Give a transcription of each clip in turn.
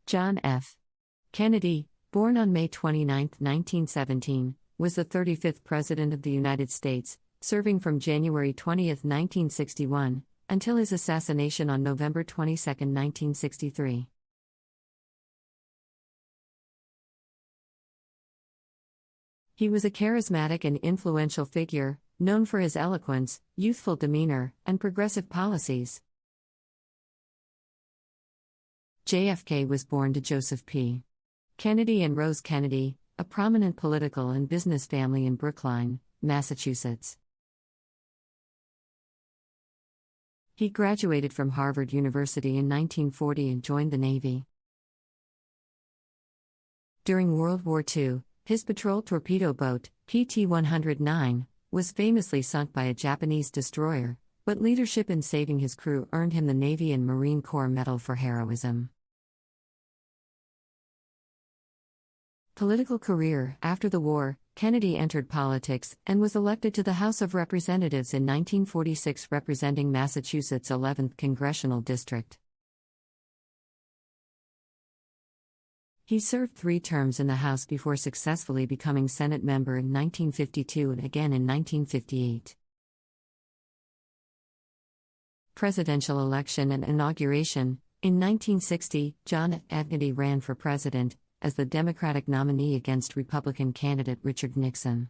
John F. Kennedy, born on May 29, 1917, was the 35th President of the United States, serving from January 20, 1961, until his assassination on November 22, 1963. He was a charismatic and influential figure, known for his eloquence, youthful demeanor, and progressive policies. JFK was born to Joseph P. Kennedy and Rose Kennedy, a prominent political and business family in Brookline, Massachusetts. He graduated from Harvard University in 1940 and joined the Navy. During World War II, his patrol torpedo boat, PT-109, was famously sunk by a Japanese destroyer, but leadership in saving his crew earned him the Navy and Marine Corps Medal for heroism. Political career. After the war, Kennedy entered politics and was elected to the House of Representatives in 1946, representing Massachusetts' 11th Congressional District. He served 3 terms in the House before successfully becoming Senate member in 1952 and again in 1958. Presidential election and inauguration. In 1960, John F. Kennedy ran for president as the Democratic nominee against Republican candidate Richard Nixon.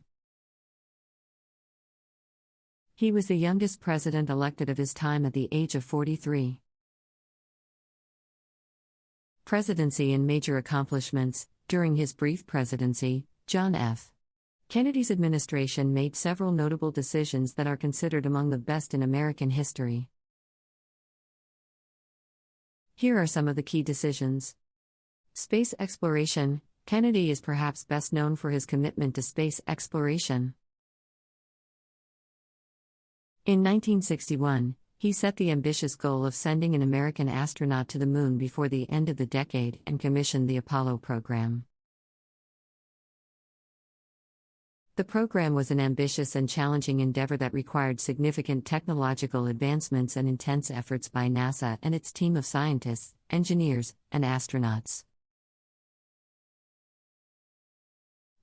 He was the youngest president elected of his time at the age of 43. Presidency and major accomplishments. During his brief presidency, John F. Kennedy's administration made several notable decisions that are considered among the best in American history. Here are some of the key decisions. Space exploration. Kennedy is perhaps best known for his commitment to space exploration. In 1961, he set the ambitious goal of sending an American astronaut to the Moon before the end of the decade and commissioned the Apollo program. The program was an ambitious and challenging endeavor that required significant technological advancements and intense efforts by NASA and its team of scientists, engineers, and astronauts.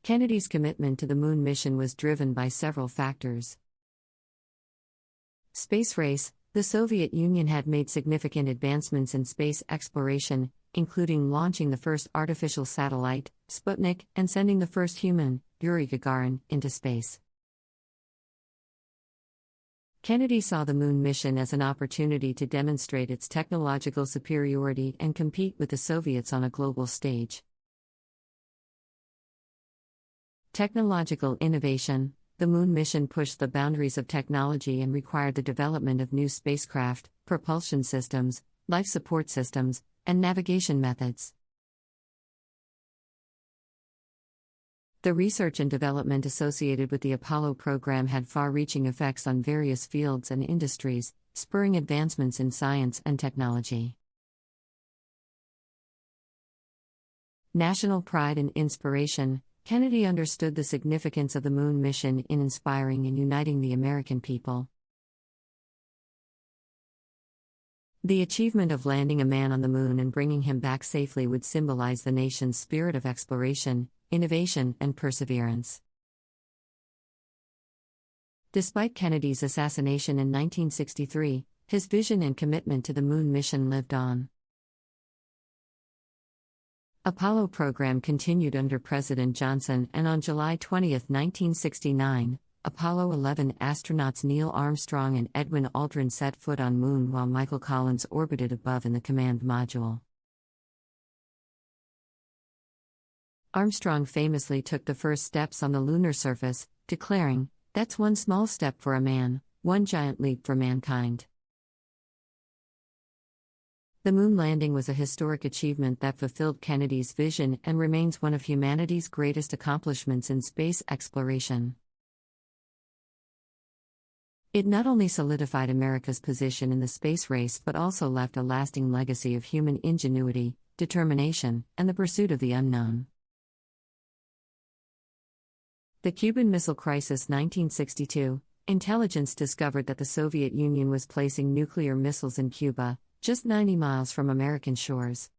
Kennedy's commitment to the Moon mission was driven by several factors. Space race. The Soviet Union had made significant advancements in space exploration, including launching the first artificial satellite, Sputnik, and sending the first human, Yuri Gagarin, into space. Kennedy saw the Moon mission as an opportunity to demonstrate its technological superiority and compete with the Soviets on a global stage. Technological innovation. The Moon mission pushed the boundaries of technology and required the development of new spacecraft, propulsion systems, life support systems, and navigation methods. The research and development associated with the Apollo program had far-reaching effects on various fields and industries, spurring advancements in science and technology. National pride and inspiration. Kennedy understood the significance of the Moon mission in inspiring and uniting the American people. The achievement of landing a man on the Moon and bringing him back safely would symbolize the nation's spirit of exploration, innovation, and perseverance. Despite Kennedy's assassination in 1963, his vision and commitment to the Moon mission lived on. Apollo program continued under President Johnson, and on July 20, 1969, Apollo 11 astronauts Neil Armstrong and Edwin Aldrin set foot on Moon while Michael Collins orbited above in the command module. Armstrong famously took the first steps on the lunar surface, declaring, "That's one small step for a man, one giant leap for mankind." The Moon landing was a historic achievement that fulfilled Kennedy's vision and remains one of humanity's greatest accomplishments in space exploration. It not only solidified America's position in the space race but also left a lasting legacy of human ingenuity, determination, and the pursuit of the unknown. The Cuban Missile Crisis 1962. Intelligence discovered that the Soviet Union was placing nuclear missiles in Cuba, just 90 miles from American shores.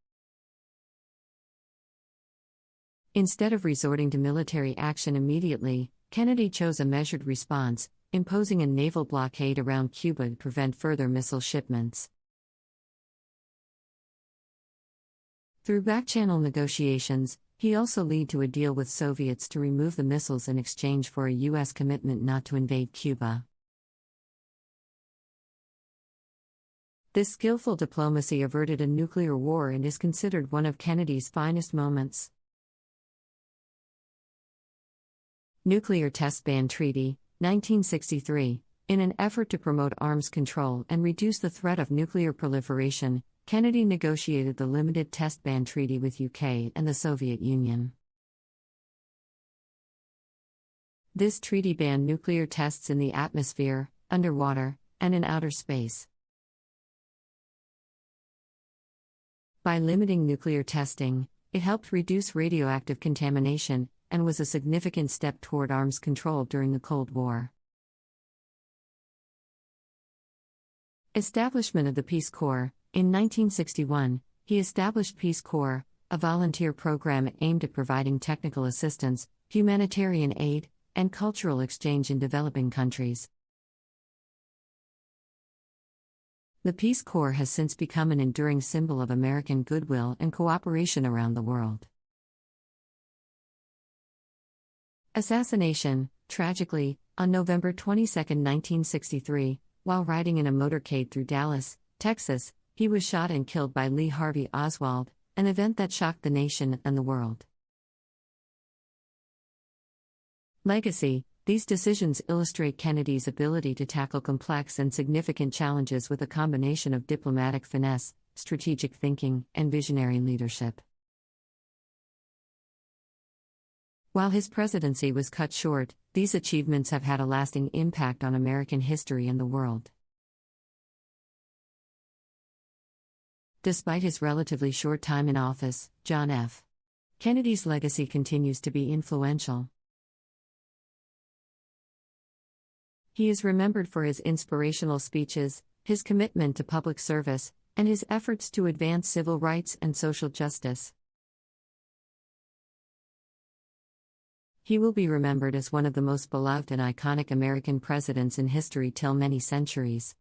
Instead of resorting to military action immediately, Kennedy chose a measured response, imposing a naval blockade around Cuba to prevent further missile shipments. Through back-channel negotiations, he also led to a deal with Soviets to remove the missiles in exchange for a U.S. commitment not to invade Cuba. This skillful diplomacy averted a nuclear war and is considered one of Kennedy's finest moments. Nuclear Test Ban Treaty, 1963. In an effort to promote arms control and reduce the threat of nuclear proliferation, Kennedy negotiated the Limited Test Ban Treaty with UK and the Soviet Union. This treaty banned nuclear tests in the atmosphere, underwater, and in outer space. By limiting nuclear testing, it helped reduce radioactive contamination, and was a significant step toward arms control during the Cold War. Establishment of the Peace Corps. In 1961, he established Peace Corps, a volunteer program aimed at providing technical assistance, humanitarian aid, and cultural exchange in developing countries. The Peace Corps has since become an enduring symbol of American goodwill and cooperation around the world. Assassination. Tragically, on November 22, 1963, while riding in a motorcade through Dallas, Texas, he was shot and killed by Lee Harvey Oswald, an event that shocked the nation and the world. Legacy. These decisions illustrate Kennedy's ability to tackle complex and significant challenges with a combination of diplomatic finesse, strategic thinking, and visionary leadership. While his presidency was cut short, these achievements have had a lasting impact on American history and the world. Despite his relatively short time in office, John F. Kennedy's legacy continues to be influential. He is remembered for his inspirational speeches, his commitment to public service, and his efforts to advance civil rights and social justice. He will be remembered as one of the most beloved and iconic American presidents in history till many centuries.